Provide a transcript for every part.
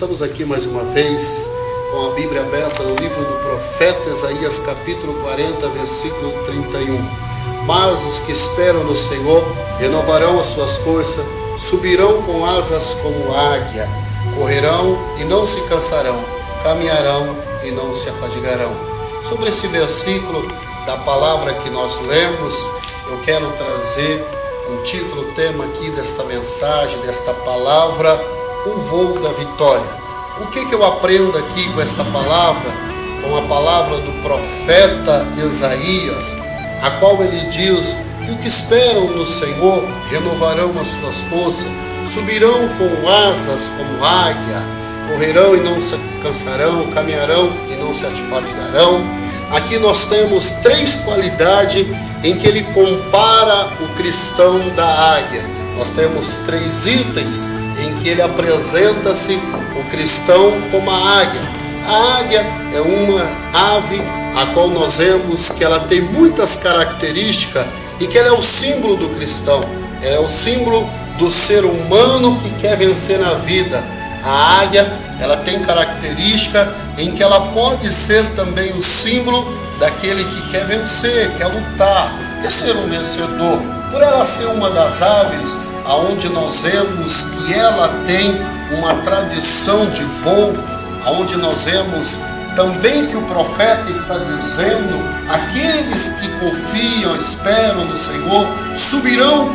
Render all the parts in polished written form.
estamos aqui mais uma vez com a Bíblia aberta no livro do profeta Isaías, capítulo 40, versículo 31. Mas os que esperam no Senhor renovarão as suas forças, subirão com asas como águia, correrão e não se cansarão, caminharão e não se afadigarão. Sobre esse versículo da palavra que nós lemos, eu quero trazer um título, tema aqui desta mensagem, desta palavra: o voo da vitória. O que eu aprendo aqui com esta palavra, com a palavra do profeta Isaías, a qual ele diz que o que esperam no Senhor renovarão as suas forças, subirão com asas como águia, correrão e não se cansarão, caminharão e não se afadigarão. Aqui nós temos três qualidades em que ele compara o cristão da águia. Nós temos três itens em que ele apresenta-se o cristão como a águia. A águia é uma ave a qual nós vemos que ela tem muitas características e que ela é o símbolo do cristão. Ela é o símbolo do ser humano que quer vencer na vida. A águia, ela tem característica em que ela pode ser também o símbolo daquele que quer vencer, quer lutar, quer ser um vencedor. Por ela ser uma das aves aonde nós vemos que ela tem uma tradição de voo, aonde nós vemos também que o profeta está dizendo: aqueles que confiam, esperam no Senhor, subirão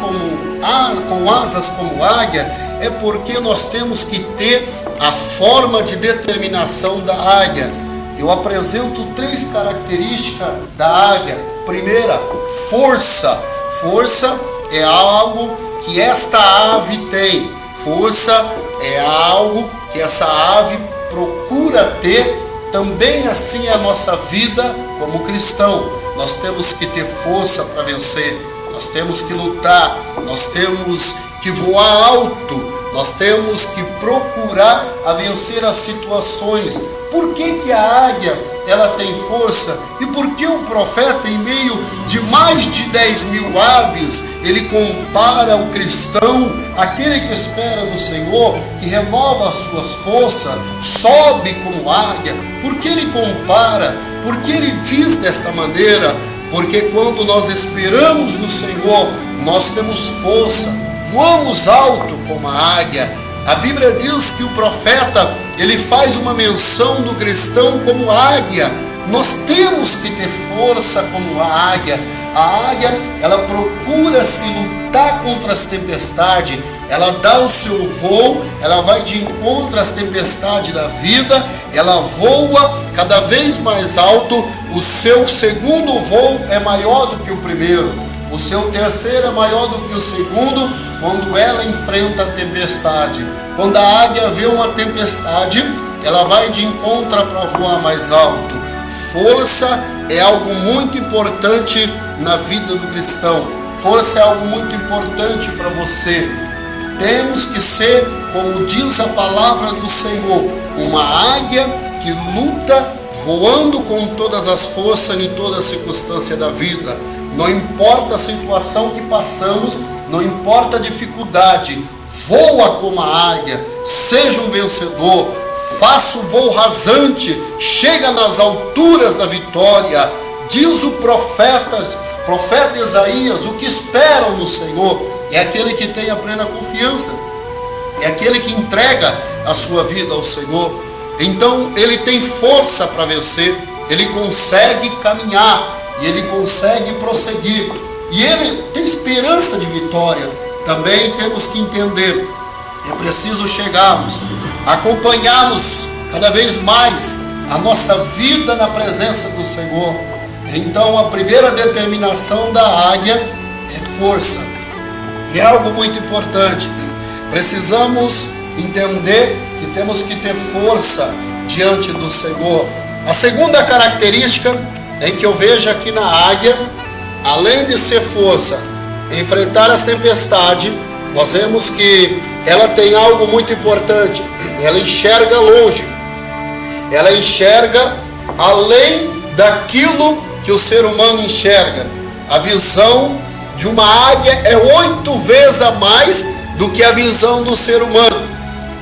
com asas como águia. É porque nós temos que ter a forma de determinação da águia. Eu apresento três características da águia. Primeira, força. Força é algo que esta ave tem. Força é algo que essa ave procura ter. Também assim é a nossa vida como cristão. Nós temos que ter força para vencer. Nós temos que lutar. Nós temos que voar alto. Nós temos que procurar a vencer as situações. Por que a águia ela tem força? E por que o profeta, em meio de mais de 10.000 aves, ele compara o cristão, aquele que espera no Senhor, que renova as suas forças, sobe como águia? Por que ele compara? Por que ele diz desta maneira? Porque quando nós esperamos no Senhor, nós temos força, voamos alto como a águia. A Bíblia diz que o profeta, ele faz uma menção do cristão como águia. Nós temos que ter força como a águia. A águia, ela procura se lutar contra as tempestades. Ela dá o seu voo, ela vai de encontro às tempestades da vida. Ela voa cada vez mais alto. O seu segundo voo é maior do que o primeiro. O seu terceiro é maior do que o segundo, quando ela enfrenta a tempestade. Quando a águia vê uma tempestade, ela vai de encontro para voar mais alto. Força é algo muito importante na vida do cristão. Força é algo muito importante para você. Temos que ser, como diz a palavra do Senhor, uma águia que luta voando com todas as forças em toda a circunstância da vida. Não importa a situação que passamos, não importa a dificuldade, voa como a águia, seja um vencedor, faça o voo rasante, chega nas alturas da vitória. Diz o profeta Isaías: o que esperam no Senhor é aquele que tem a plena confiança, é aquele que entrega a sua vida ao Senhor. Então ele tem força para vencer, ele consegue caminhar e ele consegue prosseguir, e ele tem esperança de vitória. Também temos que entender, é preciso chegarmos, acompanharmos cada vez mais a nossa vida na presença do Senhor. Então a primeira determinação da águia é força, e é algo muito importante. Precisamos entender que temos que ter força diante do Senhor. A segunda característica em que eu vejo aqui na águia, além de ser força, enfrentar as tempestades, nós vemos que ela tem algo muito importante. Ela enxerga longe, ela enxerga além daquilo que o ser humano enxerga. A visão de uma águia é 8 vezes a mais do que a visão do ser humano.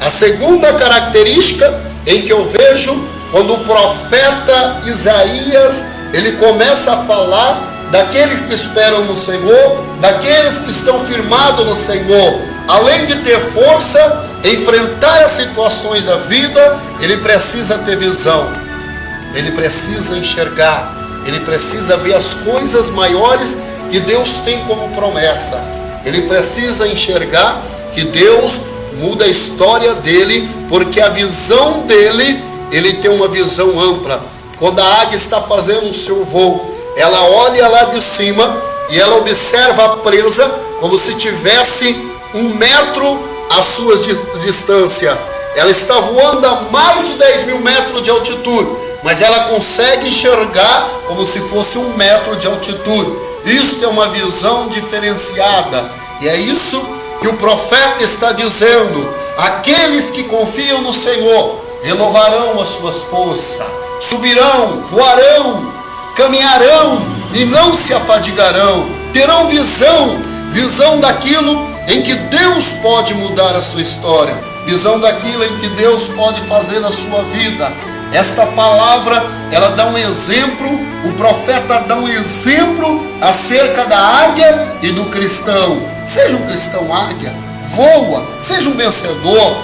A segunda característica em que eu vejo quando o profeta Isaías, ele começa a falar daqueles que esperam no Senhor, daqueles que estão firmados no Senhor, além de ter força, enfrentar as situações da vida, ele precisa ter visão, ele precisa enxergar, ele precisa ver as coisas maiores que Deus tem como promessa, ele precisa enxergar que Deus muda a história dele, porque a visão dele, ele tem uma visão ampla. Quando a águia está fazendo o seu voo, ela olha lá de cima e ela observa a presa como se tivesse 1 metro à sua distância. Ela está voando a mais de 10.000 metros de altitude, mas ela consegue enxergar como se fosse 1 metro de altitude. Isso é uma visão diferenciada, e é isso que o profeta está dizendo: aqueles que confiam no Senhor renovarão as suas forças, subirão, voarão, caminharão e não se afadigarão, terão visão daquilo em que Deus pode mudar a sua história, visão daquilo em que Deus pode fazer na sua vida. Esta palavra, ela dá um exemplo, o profeta dá um exemplo acerca da águia e do cristão. Seja um cristão águia, voa, seja um vencedor,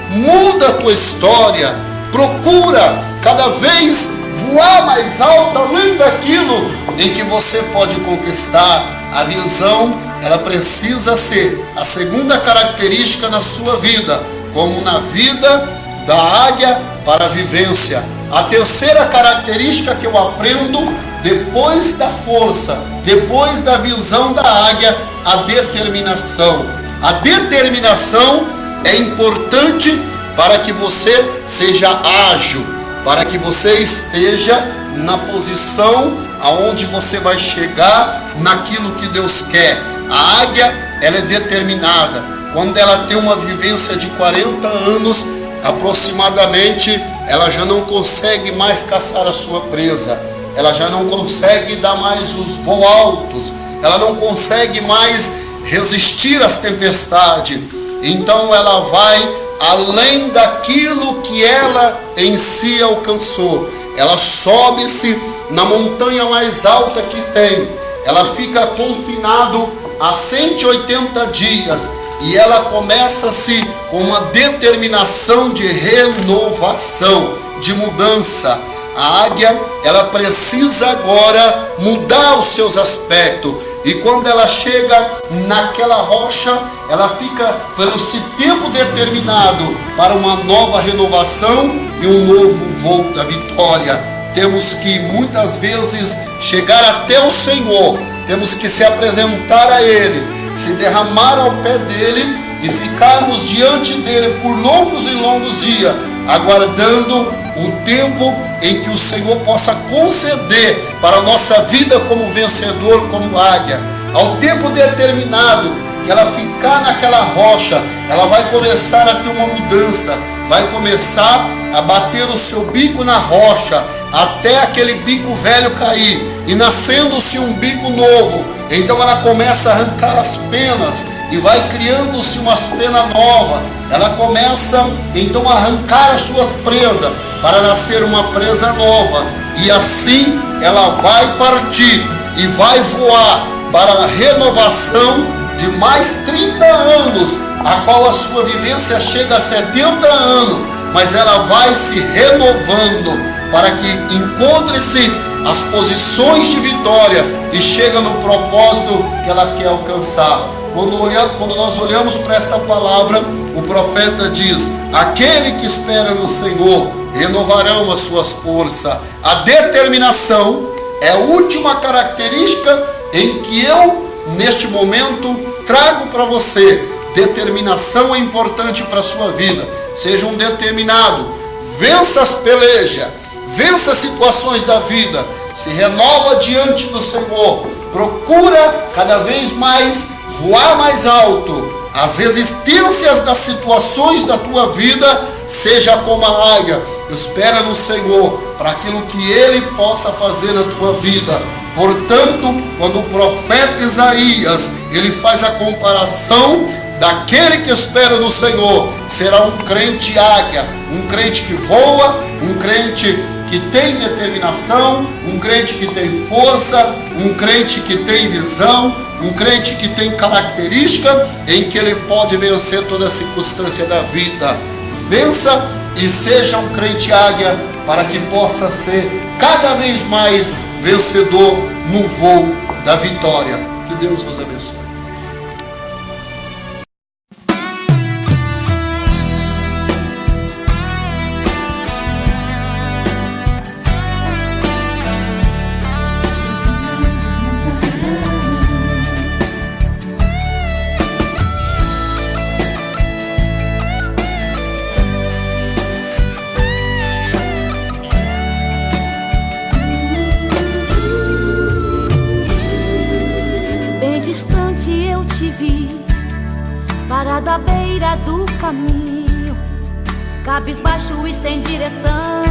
muda a tua história, procura cada vez voar mais alto, além daquilo em que você pode conquistar. A visão, ela precisa ser a segunda característica na sua vida, como na vida da águia para a vivência. A terceira característica que eu aprendo, depois da força, depois da visão da águia, a determinação. A determinação é importante para que você seja ágil, para que você esteja na posição aonde você vai chegar naquilo que Deus quer. A águia, ela é determinada. Quando ela tem uma vivência de 40 anos, aproximadamente, ela já não consegue mais caçar a sua presa. Ela já não consegue dar mais os voos altos. Ela não consegue mais resistir às tempestades. Então ela vai além daquilo que ela em si alcançou. Ela sobe-se na montanha mais alta que tem. Ela fica confinado a 180 dias. E ela começa-se com uma determinação de renovação, de mudança. A águia, ela precisa agora mudar os seus aspectos. E quando ela chega naquela rocha, ela fica pelo esse tempo determinado para uma nova renovação e um novo voo da vitória. Temos que muitas vezes chegar até o Senhor, temos que se apresentar a Ele, se derramar ao pé dele e ficarmos diante dele por longos e longos dias, aguardando o tempo em que o Senhor possa conceder para a nossa vida como vencedor, como águia. Ao tempo determinado que ela ficar naquela rocha, ela vai começar a ter uma mudança, vai começar a bater o seu bico na rocha, até aquele bico velho cair, e nascendo-se um bico novo. Então ela começa a arrancar as penas e vai criando-se umas penas novas. Ela começa então a arrancar as suas presas para nascer uma presa nova. E assim ela vai partir e vai voar para a renovação de mais 30 anos, a qual a sua vivência chega a 70 anos. Mas ela vai se renovando para que encontre-se as posições de vitória e chega no propósito que ela quer alcançar. Quando nós olhamos para esta palavra, o profeta diz: aquele que espera no Senhor renovarão as suas forças. A determinação é a última característica em que eu, neste momento, trago para você. Determinação é importante para a sua vida. Seja um determinado, vença as pelejas, vença as situações da vida, se renova diante do Senhor, procura cada vez mais voar mais alto. As resistências das situações da tua vida, seja como a águia, espera no Senhor para aquilo que Ele possa fazer na tua vida. Portanto, quando o profeta Isaías, ele faz a comparação daquele que espera no Senhor será um crente águia, um crente que voa, um crente que tem determinação, um crente que tem força, um crente que tem visão, um crente que tem característica em que ele pode vencer toda a circunstância da vida. Vença e seja um crente águia para que possa ser cada vez mais vencedor no voo da vitória. Que Deus nos abençoe. Parado à beira do caminho, cabisbaixo e sem direção,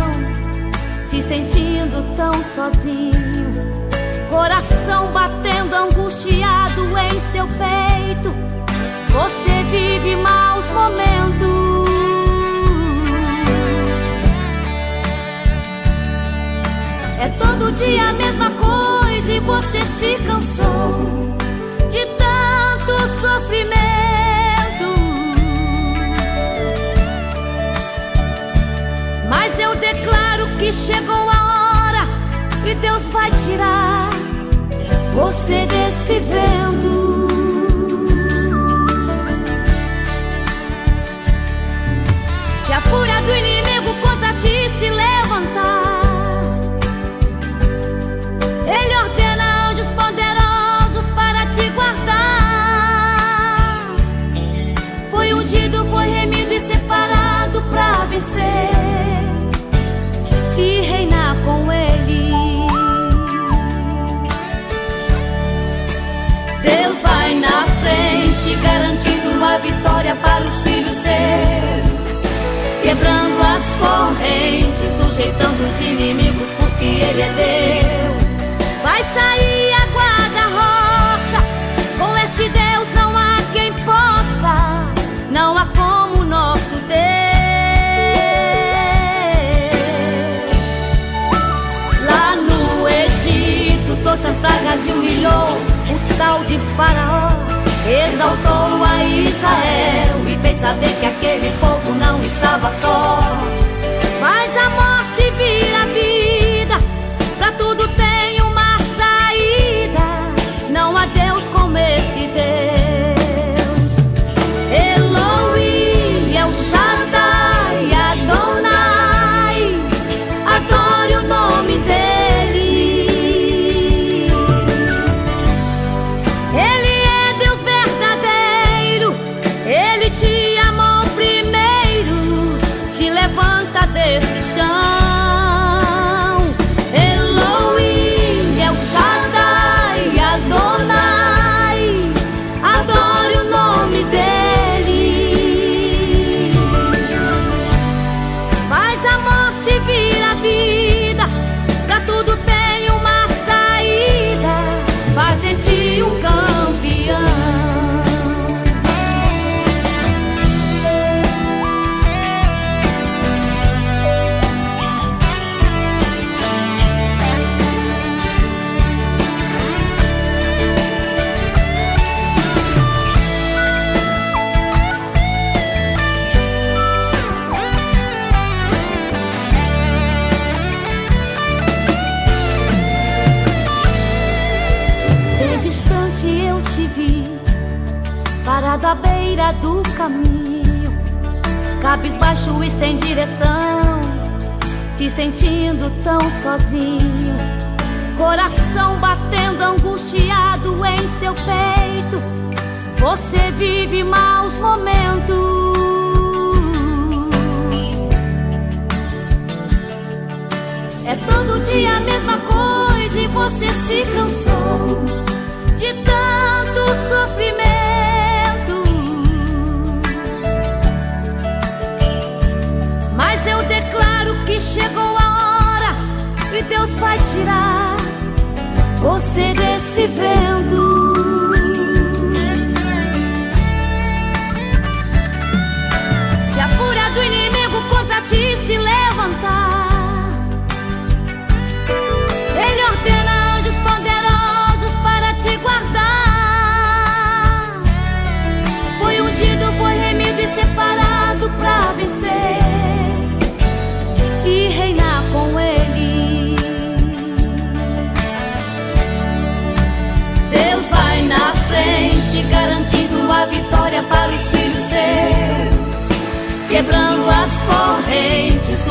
se sentindo tão sozinho, coração batendo angustiado em seu peito. Você vive maus momentos, é todo dia a mesma coisa e você se cansou de tanto sofrimento. Mas eu declaro que chegou a hora e Deus vai tirar você desse vento. Se a fúria do inimigo contra ti se levantar, Ele ordena anjos poderosos para te guardar. Foi ungido, foi remido e separado para vencer e reinar com Ele. Deus vai na frente, garantindo a vitória para os filhos seus, quebrando as correntes, sujeitando os inimigos, porque Ele é Deus. Vai sair a guarda-rocha, com este Deus não há quem possa, não há como o nosso Deus. Lá no Egito trouxe as pragas e humilhou o tal de Faraó, exaltou a Israel e fez saber que aquele povo não estava só. Mas a morte vira vida, pra tudo tem uma saída, não há Deus como esse Deus. Elohim, El Shaddai, Adonai, adore o nome dele. Ele é Deus verdadeiro, Ele te amou primeiro, te levanta desse chão. Elohim, El Shaddai, Adonai, adore o nome dele. Faz a morte virar vida, pra tudo tem uma saída, faz em ti um campeão. Bem distante eu te vi, parado à beira do caminho, cabisbaixo e sem direção, se sentindo tão sozinho, coração batendo angustiado em seu peito. Você vive maus momentos, é todo dia a mesma coisa e você se cansou de tanto sofrimento. Mas eu declaro que chegou a hora e Deus vai tirar você desse vento.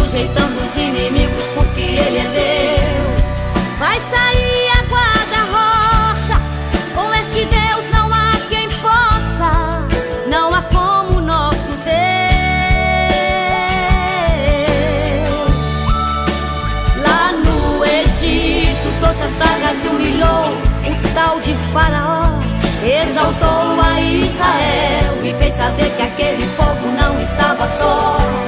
sujeitando os inimigos, porque Ele é Deus. Vai sair água da rocha, com este Deus não há quem possa, não há como o nosso Deus. Lá no Egito trouxe as pragas e humilhou o tal de Faraó, exaltou a Israel e fez saber que aquele povo não estava só.